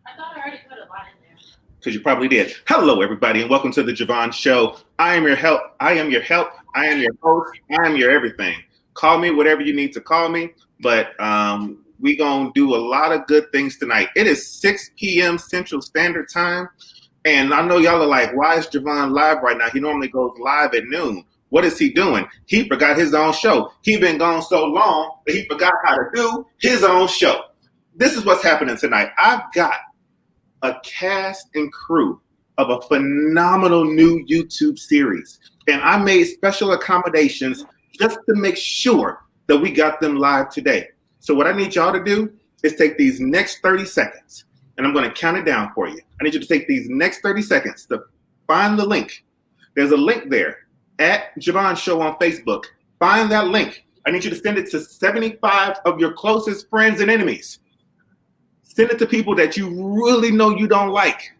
I thought I already put a lot in there. Because you probably did. Hello, everybody, and welcome to the Je Vaughn Show. I am your help. I am your help. I am your host. I am your everything. Call me whatever you need to call me, but we gonna do a lot of good things tonight. It is 6 p.m. Central Standard Time, and I know y'all are like, why is JeVaughn live right now? He normally goes live at noon. What is he doing? He forgot his own show. He been gone so long that he forgot how to do his own show. This is what's happening tonight. I've got a cast and crew of a phenomenal new YouTube series. And I made special accommodations just to make sure that we got them live today. So what I need y'all to do is take these next 30 seconds, and I'm going to count it down for you. I need you to take these next 30 seconds to find the link. There's a link there at Je Vaughn Show on Facebook. Find that link. I need you to send it to 75 of your closest friends and enemies. Send it to people that you really know you don't like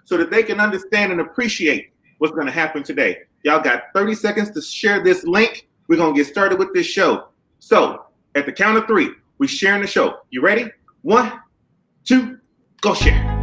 so that they can understand and appreciate what's going to happen today. Y'all got 30 seconds to share this link. We're going to get started with this show. So at the count of 3, we're sharing the show. You ready? 1, 2, go share.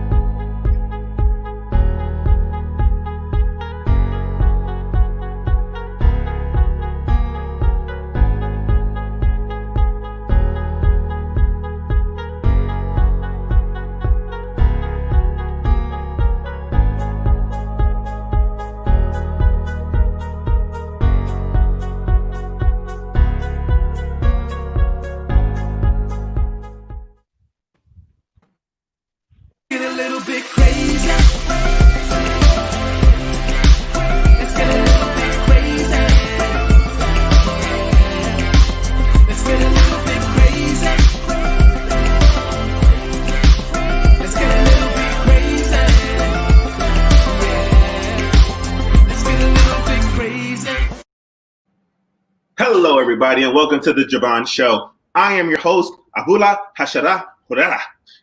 Hello, everybody, and welcome to the Je Vaughn Show. I am your host, Ahula Hashara Hurara.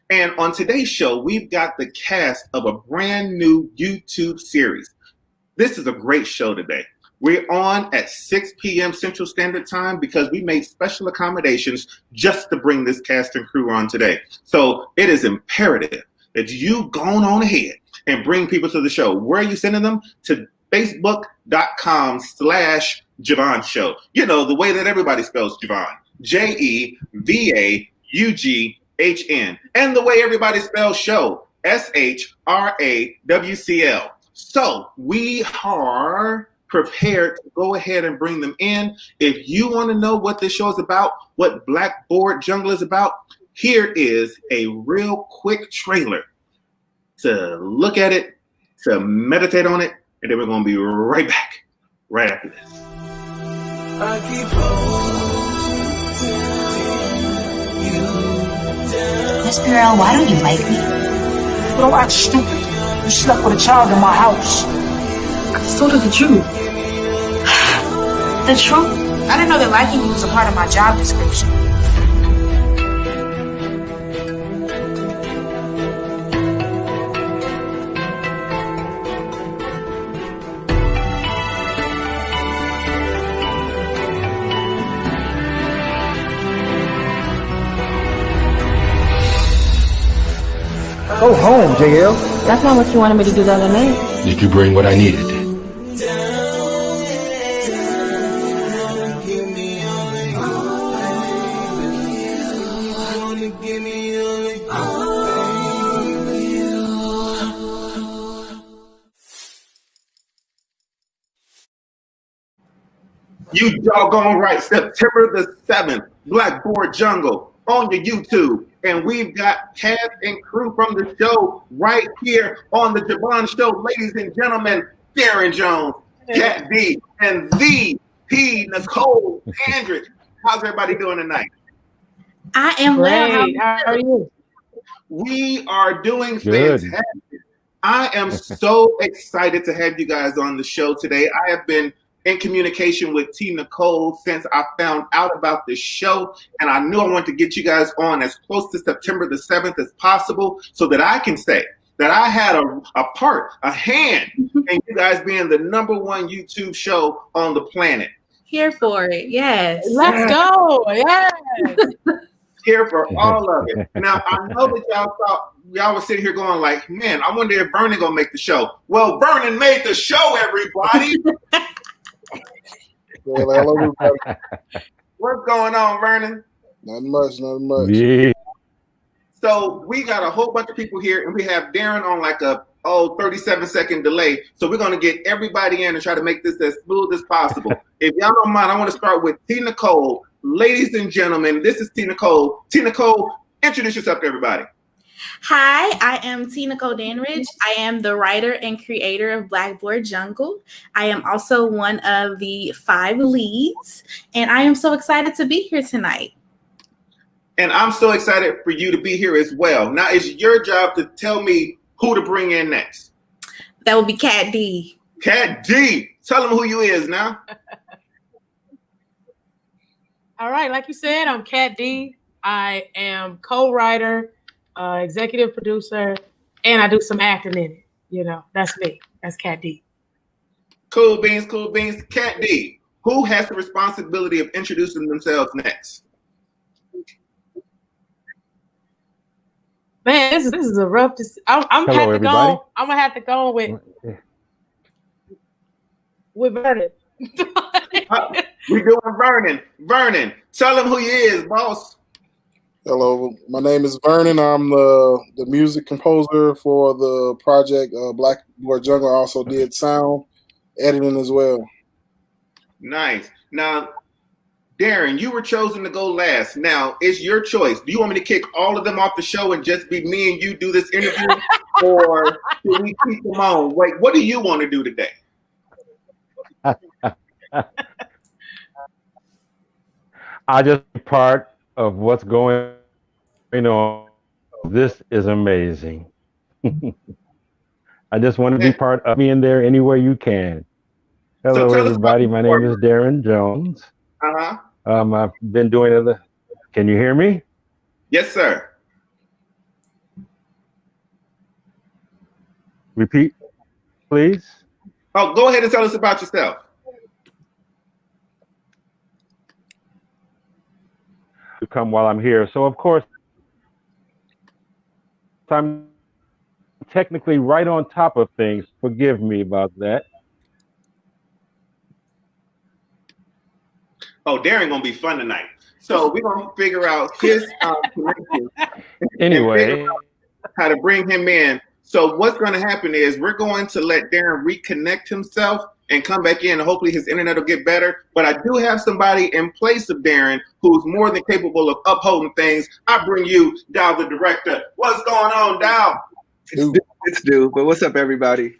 And on today's show, we've got the cast of a brand new YouTube series. This is a great show today. We're on at 6 p.m. Central Standard Time because we made special accommodations just to bring this cast and crew on today. So it is imperative that you go on ahead and bring people to the show. Where are you sending them? To facebook.com/JeVaughn Show. You know, the way that everybody spells JeVaughn. JeVaughn. And the way everybody spells show. SHRAWCL. So we are prepared to go ahead and bring them in. If you want to know what this show is about, what Blackboard Jungle is about, here is a real quick trailer to look at it, to meditate on it, and then we're going to be right back, right after this. I keep holding you down. Miss Perel, why don't you like me? You don't act stupid. You slept with a child in my house. I just told her the truth. The truth? I didn't know that liking you was a part of my job description. Go home, JL. That's not what you wanted me to do the other night. Did you bring what I needed? You doggone right, September the 7th, Blackboard Jungle on your YouTube. And we've got cast and crew from the show right here on the Je Vaughn Show. Ladies and gentlemen, Darren Jones, Cat D, and the Ti Nicole Danridge. How's everybody doing tonight? I am well. How are you? We are doing Good. fantastic. I am so excited to have you guys on the show today. I have been in communication with Ti Nicole since I found out about this show, and I knew I wanted to get you guys on as close to September the 7th as possible so that I can say that I had a hand in you guys being the #1 YouTube show on the planet. Here for it, yes. Let's go. Yes. here for all of it. Now, I know that y'all were sitting here going like, man, I wonder if Vernon gonna make the show. Well, Vernon made the show, everybody. Well, hello, everybody. What's going on, Vernon? Nothing much. Yeah. So we got a whole bunch of people here, and we have Darren on like a 37-second delay. So we're gonna get everybody in and try to make this as smooth as possible. If y'all don't mind, I want to start with Ti Nicole. Ladies and gentlemen, this is Ti Nicole. Ti Nicole, introduce yourself to everybody. Hi, I am Ti Nicole Danridge. I am the writer and creator of Blackboard Jungle. I am also one of the 5 leads, and I am so excited to be here tonight. And I'm so excited for you to be here as well. Now, it's your job to tell me who to bring in next. That would be Cat D. Cat D, tell him who you is now. All right, like you said, I'm Cat D. I am co-writer, executive producer, and I do some acting in it. You know, that's me. That's Cat D. Cool beans. Cat D, who has the responsibility of introducing themselves next? Man, this is a rough. I'm Hello, everybody. I'm gonna have to go with Vernon. We're doing Vernon. Vernon, tell him who you is, boss. Hello, my name is Vernon. I'm the music composer for the project Blackboard Jungle. I also did sound editing as well. Nice. Now, Darren, you were chosen to go last. Now, it's your choice. Do you want me to kick all of them off the show and just be me and you do this interview? Or do we keep them on? Wait, what do you want to do today? I just be part of what's going on. This is amazing. I just want to be part of being there anywhere you can. Hello, everybody. My name is Darren Jones. Uh-huh. I've been doing it. Can you hear me? Yes, sir. Repeat, please. Oh, go ahead and tell us about yourself. To come while I'm here. So, of course, I'm technically right on top of things. Forgive me about that. Oh, Darren gonna be fun tonight. So we're gonna figure out his connection. Anyway, how to bring him in. So what's gonna happen is we're going to let Darren reconnect himself and come back in, and hopefully his internet will get better. But I do have somebody in place of Darren who's more than capable of upholding things. I bring you Dow, the director. What's going on, Dow? It's Stu, but what's up, everybody?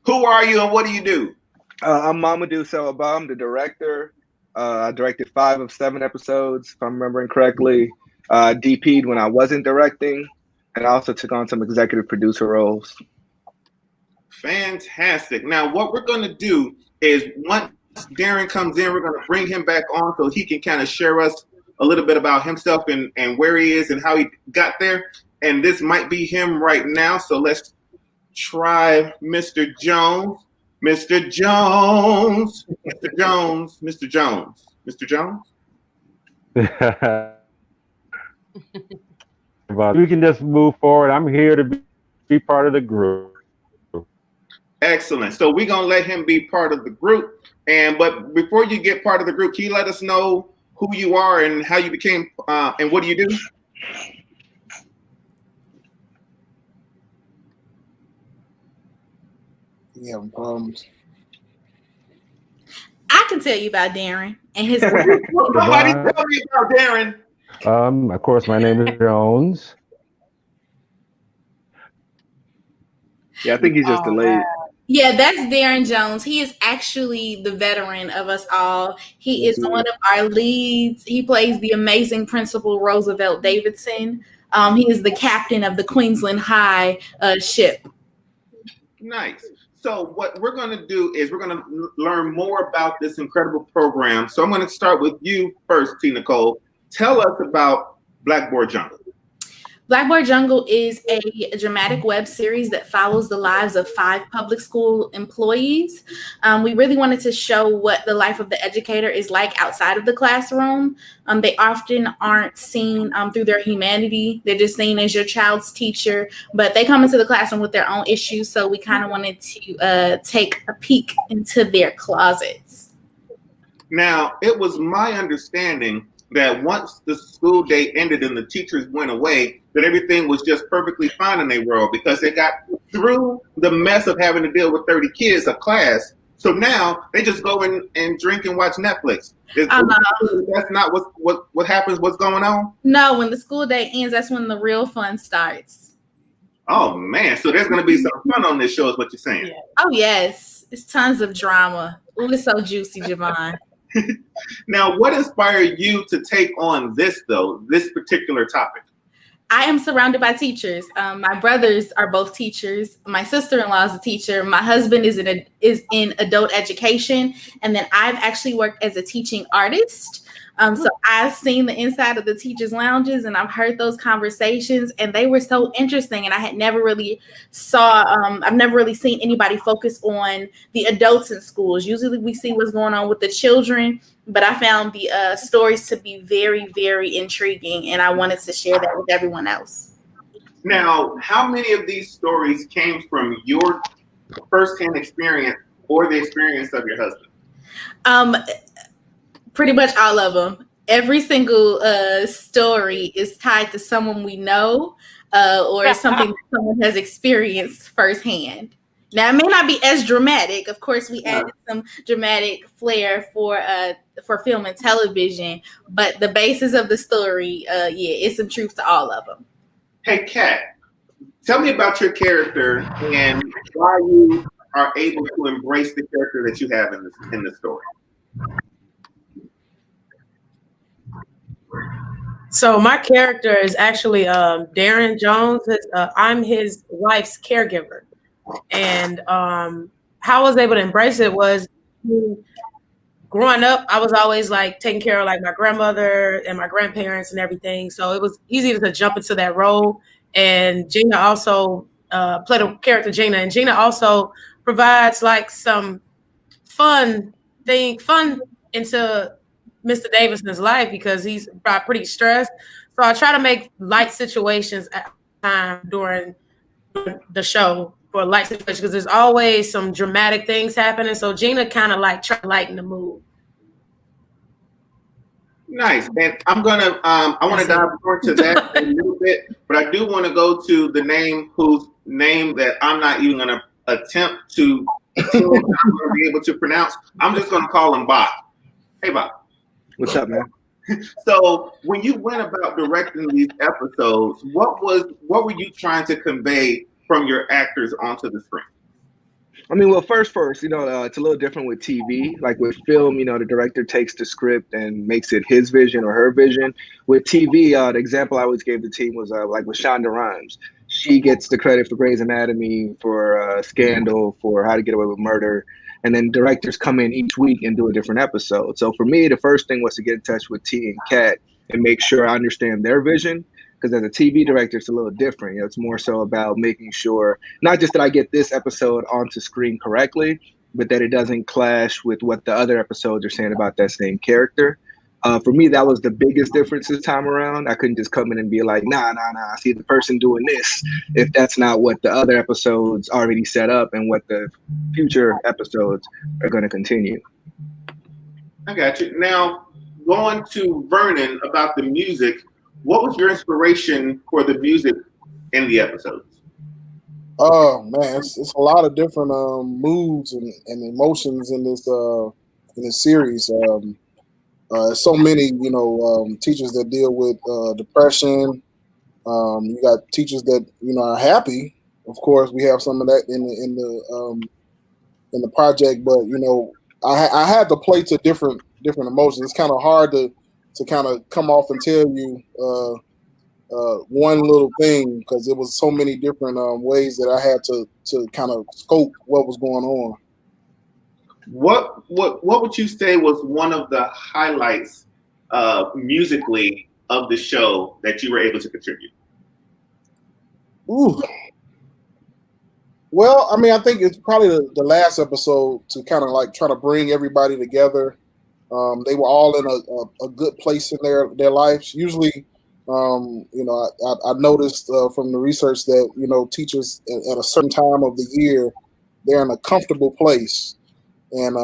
Who are you and what do you do? I'm Mamadou Sewa Bah. I'm the director. I directed 5 of 7 episodes, if I'm remembering correctly. DP'd when I wasn't directing, and I also took on some executive producer roles. Fantastic. Now, what we're going to do is once Darren comes in, we're going to bring him back on so he can kind of share us a little bit about himself and where he is and how he got there. And this might be him right now. So let's try Mr. Jones. Mr. Jones. Mr. Jones. Mr. Jones. Mr. Jones. We can just move forward. I'm here to be part of the group. Excellent. So we're gonna let him be part of the group. But before you get part of the group, can you let us know who you are and how you became and what do you do? We having problems. I can tell you about Darren and his. Somebody tell me about Darren. Of course, my name is Jones. Yeah, I think he's just delayed. Yeah, that's Darren Jones. He is actually the veteran of us all. He is one of our leads. He plays the amazing Principal Roosevelt Davidson. He is the captain of the Queensland High ship. Nice. So what we're going to do is we're going to learn more about this incredible program. So I'm going to start with you first, Ti Nicole. Tell us about Blackboard Jungle. Blackboard Jungle is a dramatic web series that follows the lives of 5 public school employees. We really wanted to show what the life of the educator is like outside of the classroom. They often aren't seen through their humanity. They're just seen as your child's teacher, but they come into the classroom with their own issues. So we kind of wanted to take a peek into their closets. Now, it was my understanding that once the school day ended and the teachers went away, that everything was just perfectly fine in their world because they got through the mess of having to deal with 30 kids a class. So now they just go in and drink and watch Netflix. That's not what happens. What's going on? No, when the school day ends, that's when the real fun starts. Oh man, so there's going to be some fun on this show, is what you're saying? Yeah. Oh yes, it's tons of drama. Ooh, it's so juicy, JeVaughn. Now, what inspired you to take on this particular topic? I am surrounded by teachers. My brothers are both teachers. My sister-in-law is a teacher. My husband is in adult education. And then I've actually worked as a teaching artist. So I've seen the inside of the teachers' lounges and I've heard those conversations and they were so interesting. And I had never really I've never really seen anybody focus on the adults in schools. Usually we see what's going on with the children, but I found the stories to be very, very intriguing. And I wanted to share that with everyone else. Now, how many of these stories came from your firsthand experience or the experience of your husband? Pretty much all of them. Every single story is tied to someone we know or something that someone has experienced firsthand. Now, it may not be as dramatic. Of course, we added some dramatic flair for film and television, but the basis of the story, it's some truth to all of them. Hey, Kat, tell me about your character and why you are able to embrace the character that you have in the story. So my character is actually Darren Jones. I'm his wife's caregiver. And how I was able to embrace it was growing up, I was always like taking care of like my grandmother and my grandparents and everything. So it was easy to jump into that role. And Gina also played a character, Gina. And Gina also provides like some fun into Mr. Davidson's life because he's pretty stressed. So I try to make light situations at time during the show for light situations because there's always some dramatic things happening. So Gina kind of like try to lighten the mood. Nice. And I'm gonna I want to dive more into that in a little bit, but I do want to go to the name whose name that I'm not even gonna attempt to be able to pronounce. I'm just gonna call him Bah. Hey Bah. What's up, man? So when you went about directing these episodes, what were you trying to convey from your actors onto the screen? I mean, well, first, it's a little different with TV. Like with film, the director takes the script and makes it his vision or her vision. With TV, the example I always gave the team was like with Shonda Rhimes. She gets the credit for Grey's Anatomy, for Scandal, for How to Get Away with Murder. And then directors come in each week and do a different episode. So for me, the first thing was to get in touch with T and Kat and make sure I understand their vision. Because as a TV director, it's a little different. It's more so about making sure, not just that I get this episode onto screen correctly, but that it doesn't clash with what the other episodes are saying about that same character. For me, that was the biggest difference this time around. I couldn't just come in and be like, nah, I see the person doing this, if that's not what the other episodes already set up and what the future episodes are going to continue. I got you. Now, going to Vernon about the music, what was your inspiration for the music in the episodes? Oh man, it's a lot of different moods and emotions in this series. So many, teachers that deal with depression. You got teachers that are happy. Of course, we have some of that in the project, but I had to play to different emotions. It's kind of hard to kind of come off and tell you one little thing because it was so many different ways that I had to kind of scope what was going on. What would you say was one of the highlights musically of the show that you were able to contribute? Ooh. Well, I mean, I think it's probably the last episode to kind of like try to bring everybody together. They were all in a good place in their lives. Usually, I noticed from the research that teachers at a certain time of the year, they're in a comfortable place, and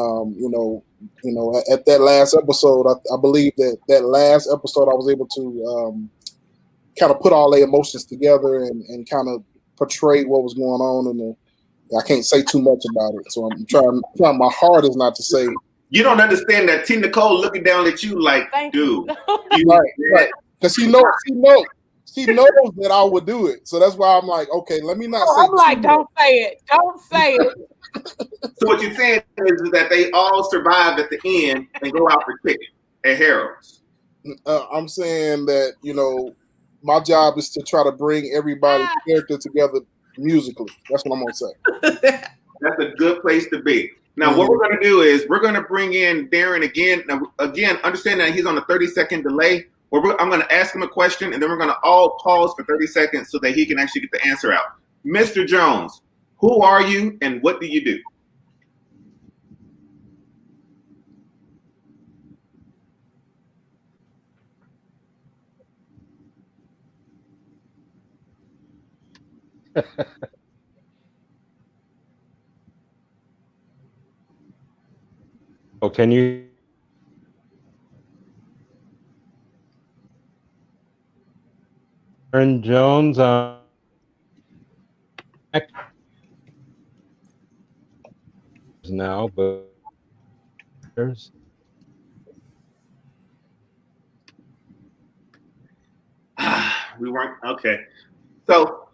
at that last episode, I believe that last episode I was able to kind of put all their emotions together and kind of portray what was going on, and I can't say too much about it. So I'm trying my hardest not to say. You don't understand that Ti Nicole looking down at you like, dude. Right. Because she knows that I would do it. So that's why I'm like, okay, let me not say. I'm like, don't say it. Don't say it. So what you're saying is that they all survived at the end and go out for chicken at Harold's. I'm saying that, my job is to try to bring everybody's character together musically. That's what I'm going to say. That's a good place to be. Now, what we're going to do is we're going to bring in Darren again. Now, again, understand that he's on a 30-second delay. I'm going to ask him a question, and then we're going to all pause for 30 seconds so that he can actually get the answer out. Mr. Jones, who are you, and what do you do? Oh, can you? Darren Jones now, but there's we weren't okay. So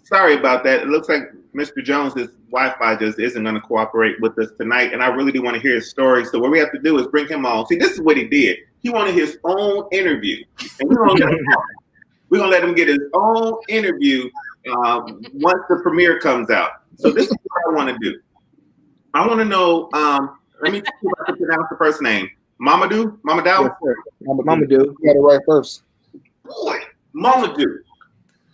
sorry about that. It looks like Mr. Jones's Wi-Fi just isn't going to cooperate with us tonight, and I really do want to hear his story. So what we have to do is bring him on. See, this is what he did. He wanted his own interview, and we're going to let him get his own interview once the premiere comes out. So this is what I want to do. I want to know. Let me see if I can pronounce the first name. Mamadou. Yes, sir. Mamadou. You got it right first. Boy, Mamadou.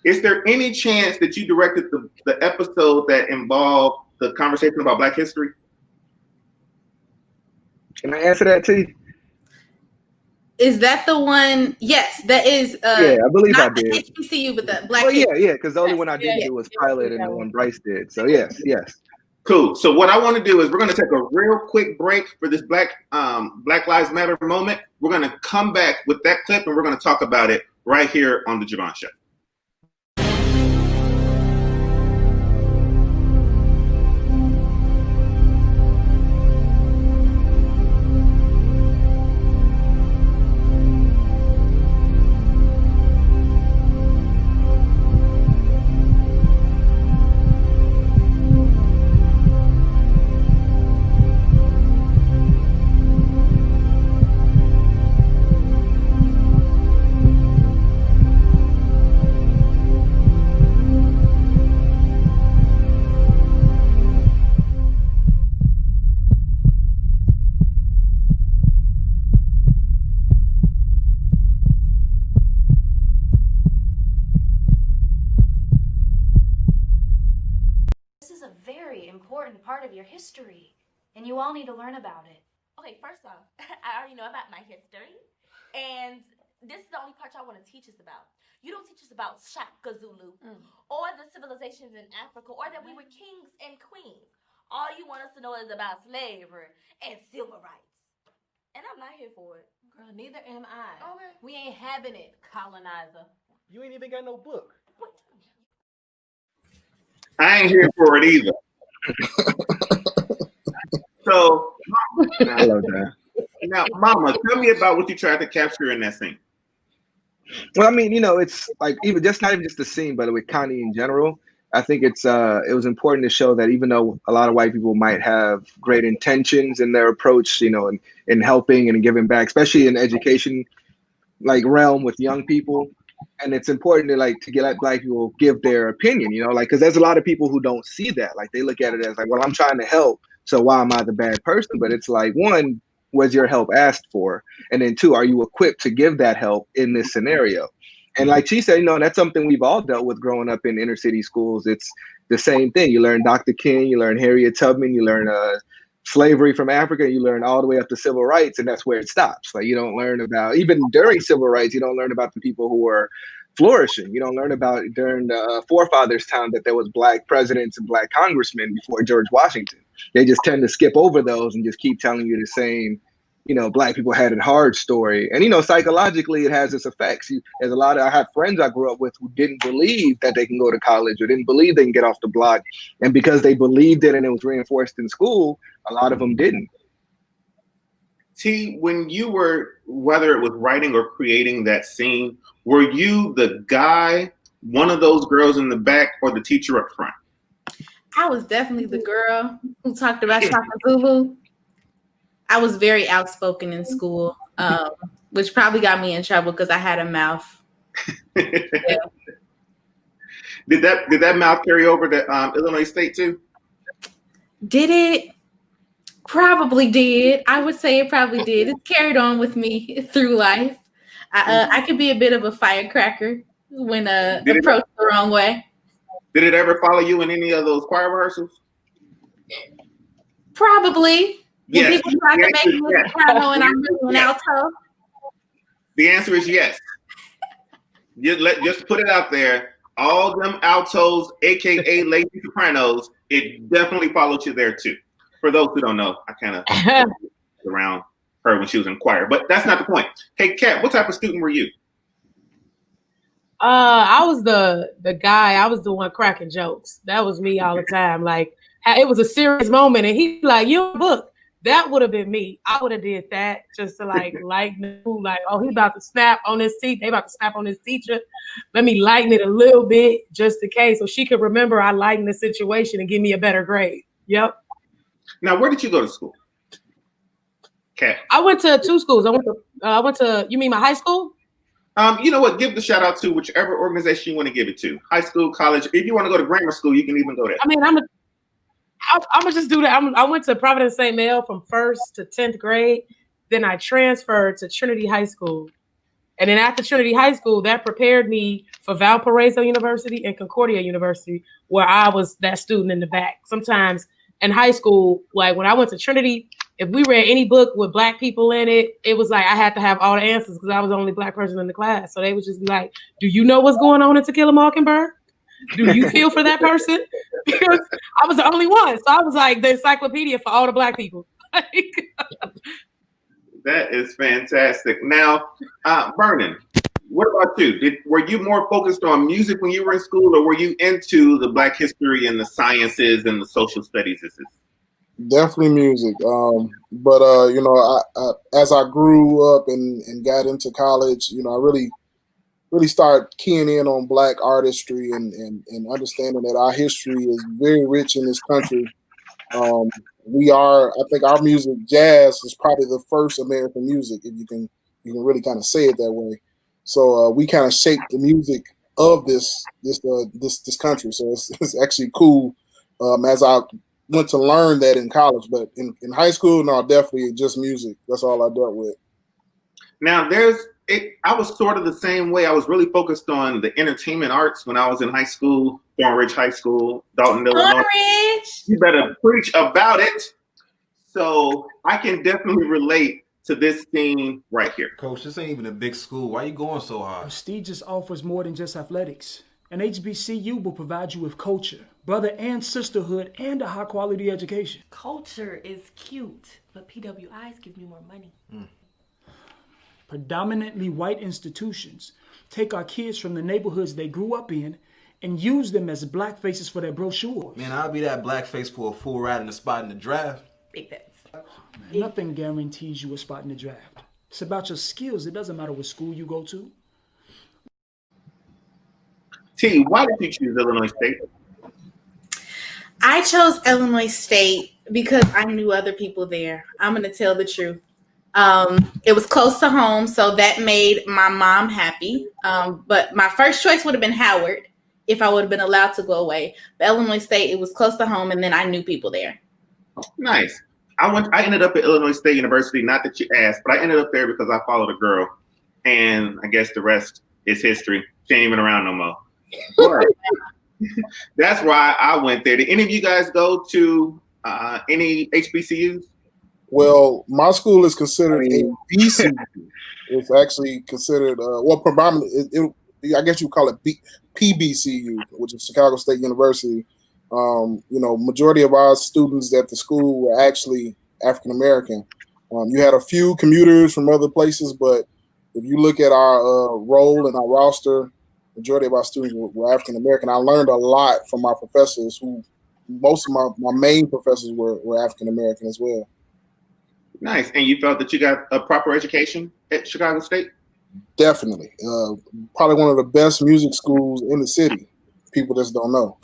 Is there any chance that you directed the episode that involved the conversation about Black history? Can I answer that too? Is that the one? Yes, that is. Yeah, I believe I not the did. HBCU, but the Black. Oh yeah, because the only one I didn't Yeah, do was Pilot, and the one Bryce did. So yes. Cool. So what I want to do is we're going to take a real quick break for this Black Lives Matter moment. We're going to come back with that clip, and we're going to talk about it right here on the Je Vaughn Show. important part of your history, and you all need to learn about it. Okay, first off, I already know about my history, and this is the only part y'all want to teach us about. You don't teach us about Shaka Zulu or the civilizations in Africa or that we were kings and queens. All you want us to know is about slavery and civil rights. And I'm not here for it. Girl, neither am I. Okay. We ain't having it, colonizer. You ain't even got no book. I ain't here for it either. So, I love that. Now, Mama, tell me about what you tried to capture in that scene. Well, I mean, it's like not even just the scene, but with Connie in general. I think it was important to show that even though a lot of white people might have great intentions in their approach, in helping and giving back, especially in education realm with young people. And it's important to let Black people give their opinion, because there's a lot of people who don't see that. They look at it as well, I'm trying to help, so why am I the bad person? But it's one, was your help asked for? And then two, are you equipped to give that help in this scenario? And like she said, that's something we've all dealt with growing up in inner city schools. It's the same thing. You learn Dr. King, you learn Harriet Tubman, you learn slavery from Africa, you learn all the way up to civil rights, and that's where it stops. Like you don't learn about, even during civil rights, you don't learn about the people who were flourishing. You don't learn about during the forefathers' time that there was black presidents and black congressmen before George Washington. They just tend to skip over those and just keep telling you the same, black people had it hard story. And, psychologically, it has its effects. There's I have friends I grew up with who didn't believe that they can go to college or didn't believe they can get off the block. And because they believed it and it was reinforced in school, a lot of them didn't. T, when you were, whether it was writing or creating that scene, were you the guy, one of those girls in the back, or the teacher up front? I was definitely the girl who talked about Shaka Zulu. I was very outspoken in school, which probably got me in trouble because I had a mouth. Yeah. Did that mouth carry over to Illinois State too? Did it? Probably did. I would say it probably did. It carried on with me through life. I could be a bit of a firecracker when approached the wrong way. Did it ever follow you in any of those choir rehearsals? Probably. Yes. People try to make me a soprano and I'm really an alto. The answer is yes. Just put it out there. All them altos, aka lady sopranos, it definitely followed you there too. For those who don't know, I kind of around her when she was in choir, but that's not the point. Hey, Kat, what type of student were you? I was the guy. I was the one cracking jokes. That was me all the time. Like it was a serious moment, and he's like, "Your book." That would have been me. I would have did that just to lighten the mood. Like, oh, he's about to snap on this teacher. They about to snap on this teacher. Let me lighten it a little bit just in case, so she could remember I lightened the situation and give me a better grade. Yep. Now, where did you go to school? Kat. I went to 2 schools. I went to. You mean my high school? You know what? Give the shout out to whichever organization you want to give it to. High school, college. If you want to go to grammar school, you can even go there. I mean, I'm gonna just do that. I went to Providence St. Mel from 1st to 10th grade. Then I transferred to Trinity High School. And then after Trinity High School, that prepared me for Valparaiso University and Concordia University, where I was that student in the back. Sometimes in high school, like when I went to Trinity, if we read any book with black people in it, it was like I had to have all the answers because I was the only black person in the class. So they would just be like, do you know what's going on in To Kill a Mockingbird? Do you feel for that person? Because I was the only one. So I was like the encyclopedia for all the black people. That is fantastic. Now, Vernon, what about you? Were you more focused on music when you were in school, or were you into the Black history and the sciences and the social studies? Definitely music. But I as I grew up and got into college, I really start keying in on Black artistry and understanding that our history is very rich in this country. I think our music, jazz, is probably the first American music, if you can really kind of say it that way. So we kind of shaped the music of this country. So it's actually cool. As I went to learn that in college, but in high school, no, definitely just music. That's all I dealt with. Now I was sort of the same way. I was really focused on the entertainment arts when I was in high school, Thornridge High School, Dalton, Illinois. You better preach about it. So I can definitely relate to this scene right here. Coach, this ain't even a big school. Why are you going so hard? Prestigious offers more than just athletics. An HBCU will provide you with culture, brother and sisterhood, and a high-quality education. Culture is cute, but PWIs give me more money. Predominantly white institutions take our kids from the neighborhoods they grew up in and use them as black faces for their brochures. Man, I'll be that black face for a full ride in the spot in the draft. Big bets. Nothing guarantees you a spot in the draft. It's about your skills. It doesn't matter what school you go to. T, why did you choose Illinois State? I chose Illinois State because I knew other people there. I'm going to tell the truth. It was close to home, so that made my mom happy. But my first choice would have been Howard if I would have been allowed to go away. But Illinois State, it was close to home, and then I knew people there. Nice. I ended up at Illinois State University, not that you asked, but I ended up there because I followed a girl, and I guess the rest it's history. She ain't even around no more. But that's why I went there. Did any of you guys go to any HBCUs? Well, my school is considered a BCU. It's actually considered, predominantly, I guess you call it PBCU, which is Chicago State University. Majority of our students at the school were actually African American. You had a few commuters from other places, but if you look at our role and our roster, majority of our students were African American. I learned a lot from my professors, who most of my main professors were African American as well. Nice. And you felt that you got a proper education at Chicago State? Definitely. Probably one of the best music schools in the city. People just don't know.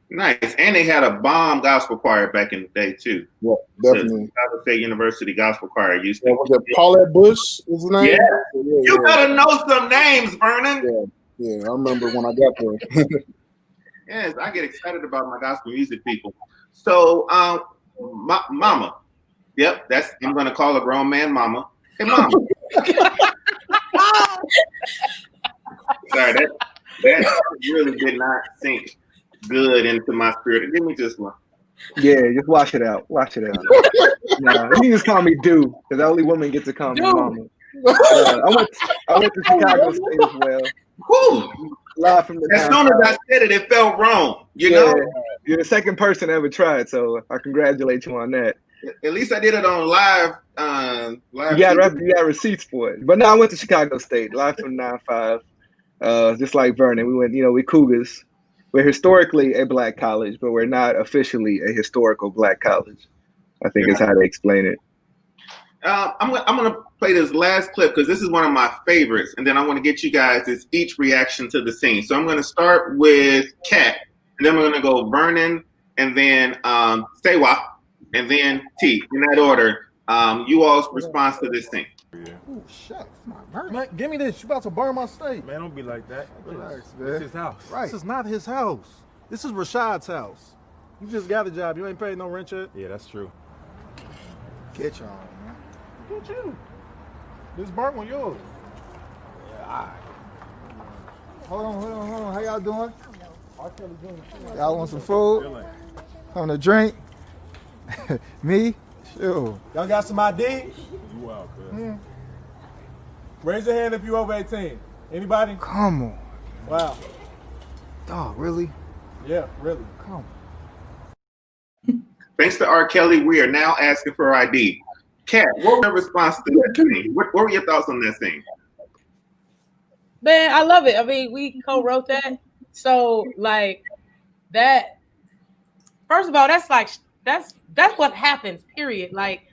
Nice. And they had a bomb gospel choir back in the day, too. Yeah, definitely. The Chicago State University gospel choir used to. Was it Paulette Bush? Is his name? Yeah. You better know some names, Vernon. Yeah, I remember when I got there. Yes, I get excited about my gospel music people. So, Mama. Yep, I'm going to call a grown man Mama. Hey, Mama. Sorry, that really did not sink good into my spirit. Give me this one. Yeah, just wash it out. Wash it out. No, you just call me Do, because the only woman gets to call me Mama. I went to Chicago State as well. Woo! Live from the as soon as I said it felt wrong. You know, you're the second person I ever tried, so I congratulate you on that. At least I did it on live. You got receipts for it. But no, I went to Chicago State, live from 9-5. Just like Vernon, we went. We Cougars. We're historically a black college, but we're not officially a historical black college. I think is how they explain it. I'm gonna play this last clip because this is one of my favorites, and then I want to get you guys' each reaction to the scene. So I'm gonna start with Kat, and then we're gonna go Vernon, and then Sewa, and then T. In that order. You all's response to this thing. Oh, shucks. Man, give me this. You about to burn my steak. Man, don't be like that. Relax, man. It's his house. Right. This is not his house. This is Rashad's house. You just got a job. You ain't paid no rent yet. Yeah, that's true. Get y'all, man. Get you. This burnt one yours. Yeah, all right. Hold on. How y'all doing? Y'all want some food? Want a drink? Me? Sure. Y'all got some ID? You out, man. Raise your hand if you over 18. Anybody? Come on. Wow. Dog, really? Yeah, really. Come on. Thanks to R. Kelly, we are now asking for ID. Kat, what was your response to that scene? What were your thoughts on that scene? Man, I love it. I mean, we co-wrote that. So, like, that, first of all, that's what happens, period. Like,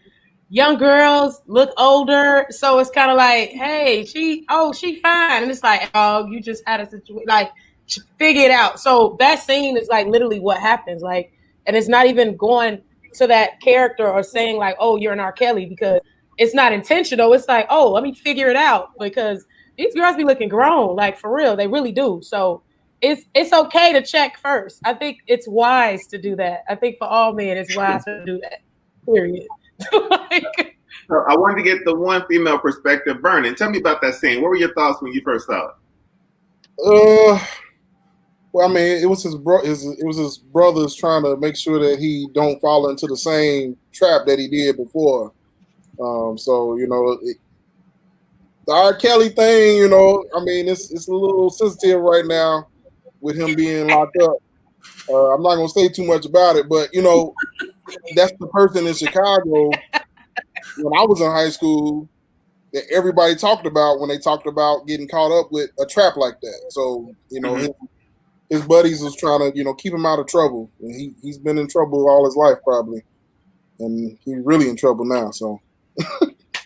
young girls look older, so it's kind of like, hey, she fine. And it's like, oh, you just had a situation, like, figure it out. So that scene is like literally what happens. Like, and it's not even going to that character or saying like, oh, you're an R. Kelly, because it's not intentional. It's like, oh, let me figure it out, because these girls be looking grown, like, for real, they really do. So it's okay to check first. I think it's wise to do that. I think for all men, it's wise to do that. Period. Like, so I wanted to get the one female perspective. Vernon, tell me about that scene. What were your thoughts when you first saw it? Well, I mean, it was his brothers trying to make sure that he don't fall into the same trap that he did before. So the R. Kelly thing, I mean, it's a little sensitive right now with him being locked up. I'm not gonna say too much about it, but that's the person in Chicago when I was in high school that everybody talked about when they talked about getting caught up with a trap like that. So his buddies was trying to keep him out of trouble, and he's been in trouble all his life probably, and he's really in trouble now. So.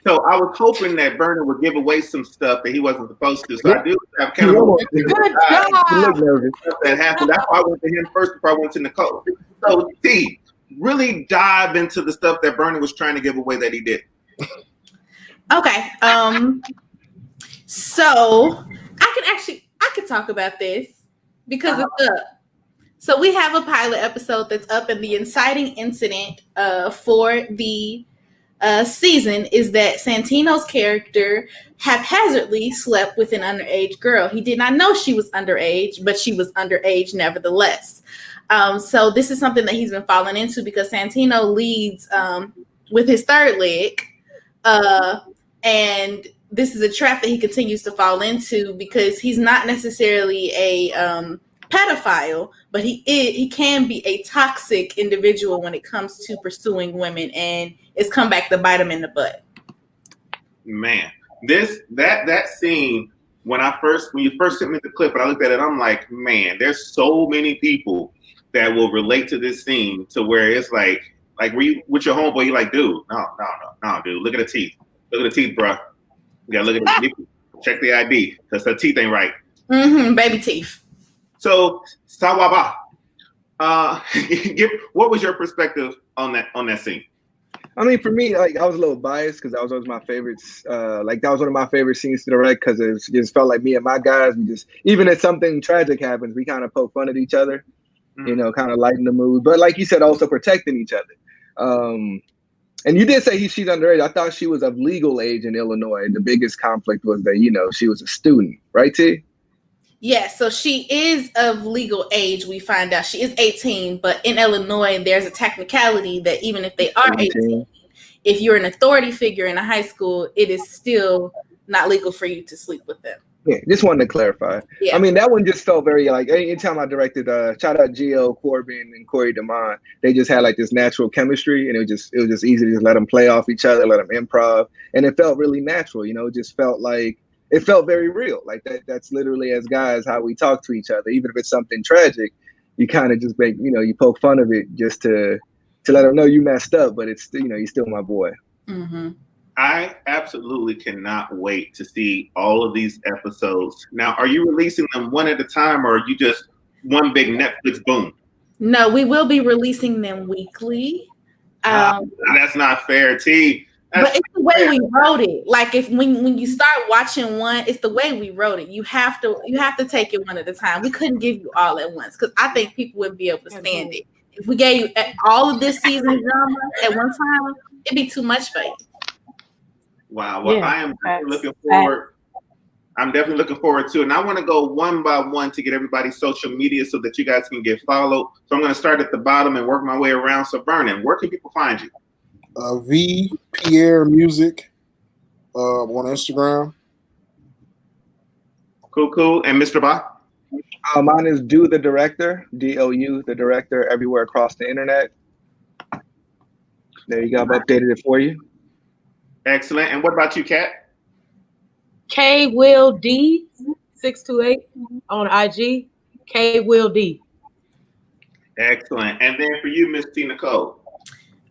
So I was hoping that Vernon would give away some stuff that he wasn't supposed to. So I do have kind of that happened. That's why I went to him first before I went to Nicole. So T, really dive into the stuff that Vernon was trying to give away that he did. Okay. So I could talk about this because it's up. So we have a pilot episode that's up in the inciting incident for the season is that Santino's character haphazardly slept with an underage girl. He did not know she was underage, but she was underage nevertheless. So this is something that he's been falling into because Santino leads with his third leg. And this is a trap that he continues to fall into because he's not necessarily a pedophile, but he can be a toxic individual when it comes to pursuing women, and it's come back to bite him in the butt. Man, that scene when you first sent me the clip and I looked at it, I'm like, man, there's so many people that will relate to this scene to where it's like were you with your homeboy, you're like, dude, no, dude, look at the teeth. Look at the teeth, bro. You gotta look at the teeth. Check the ID, because her teeth ain't right. Baby teeth. So, Sewa Bah, what was your perspective on that scene? I mean, for me, like I was a little biased because that was one of my favorites. That was one of my favorite scenes to direct because it just felt like me and my guys. We just, even if something tragic happens, we kind of poke fun at each other, kind of lighten the mood. But like you said, also protecting each other. And you did say she's underage. I thought she was of legal age in Illinois. The biggest conflict was that she was a student, right, T? Yeah, so she is of legal age. We find out she is 18, but in Illinois, there's a technicality that even if they are 18, if you're an authority figure in a high school, it is still not legal for you to sleep with them. Yeah, just wanted to clarify. Yeah. I mean, that one just felt very like anytime I directed, shout out Gio, Corbin, and Corey DeMond, they just had like this natural chemistry, and it was just easy to just let them play off each other, let them improv, and it felt really natural. It just felt like it felt very real. Like that's literally as guys how we talk to each other. Even if it's something tragic, you kind of just make you poke fun of it just to let them know you messed up, but it's you're still my boy. Mm-hmm. I absolutely cannot wait to see all of these episodes. Now, are you releasing them one at a time, or are you just one big Netflix boom? No, we will be releasing them weekly. That's not fair, T. But it's the way we wrote it. Like when you start watching one, it's the way we wrote it. You have to take it one at a time. We couldn't give you all at once because I think people wouldn't be able to stand it. If we gave you all of this season drama at one time, it'd be too much for you. Wow. Well, I am looking forward. I'm definitely looking forward to it. And I want to go one by one to get everybody's social media so that you guys can get followed. So I'm going to start at the bottom and work my way around. So Vernon, where can people find you? V Pierre Music on Instagram. Cool. And Mr. Bah? Mine is Do the Director, DOU, the director, everywhere across the internet. There you go. I've updated it for you. Excellent. And what about you, Kat? K Will D 628 on IG. K Will D. Excellent. And then for you, Miss Ti Nicole.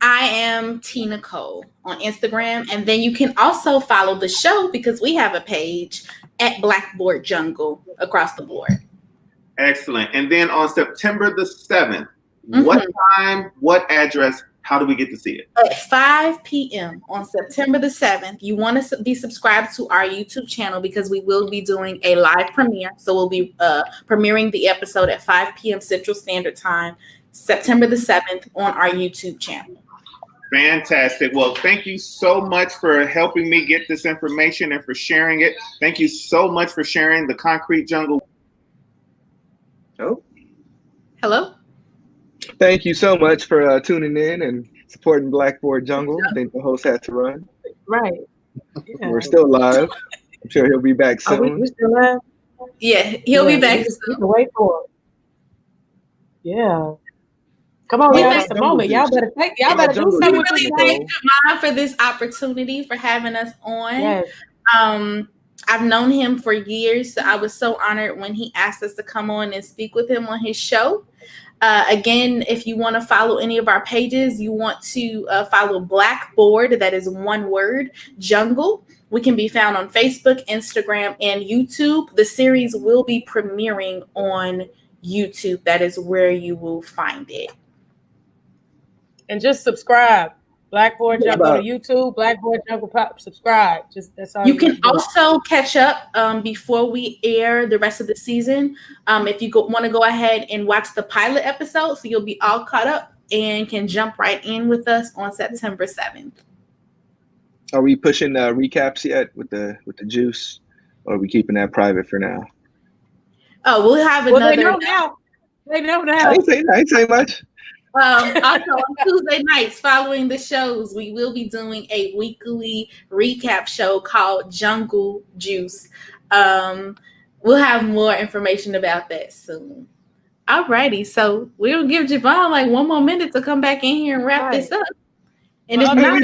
I am Ti Nicole on Instagram. And then you can also follow the show because we have a page at Blackboard Jungle across the board. Excellent. And then on September the 7th, what time, what address, how do we get to see it? At 5 p.m. on September the 7th, you want to be subscribed to our YouTube channel because we will be doing a live premiere. So we'll be premiering the episode at 5 p.m. Central Standard Time, September the 7th on our YouTube channel. Fantastic. Well, thank you so much for helping me get this information and for sharing it. Thank you so much for sharing the Concrete Jungle. Oh. Hello. Thank you so much for tuning in and supporting Blackboard Jungle. I think the host had to run. Right. Yeah. We're still live. I'm sure he'll be back soon. We still live? Yeah, he'll be back soon. We can wait for him. Yeah. Come on, y'all. It's the moment. Y'all better do something. We really thank Jamon for this opportunity for having us on. Yes. I've known him for years, so I was so honored when he asked us to come on and speak with him on his show. Again, if you want to follow any of our pages, you want to follow Blackboard, that is one word, Jungle. We can be found on Facebook, Instagram, and YouTube. The series will be premiering on YouTube. That is where you will find it. And just subscribe. Blackboard Jungle to YouTube, Blackboard Jungle subscribe. Just that's all. You can also catch up before we air the rest of the season. If you want to go ahead and watch the pilot episode, so you'll be all caught up and can jump right in with us on September 7th. Are we pushing recaps yet with the juice, or are we keeping that private for now? Oh, we'll have Well, another. they know now. They know now. I ain't say much. Also on Tuesday nights following the shows, we will be doing a weekly recap show called Jungle Juice. We'll have more information about that soon. Alrighty, so we'll give JeVaughn like one more minute to come back in here and wrap this up. And if not,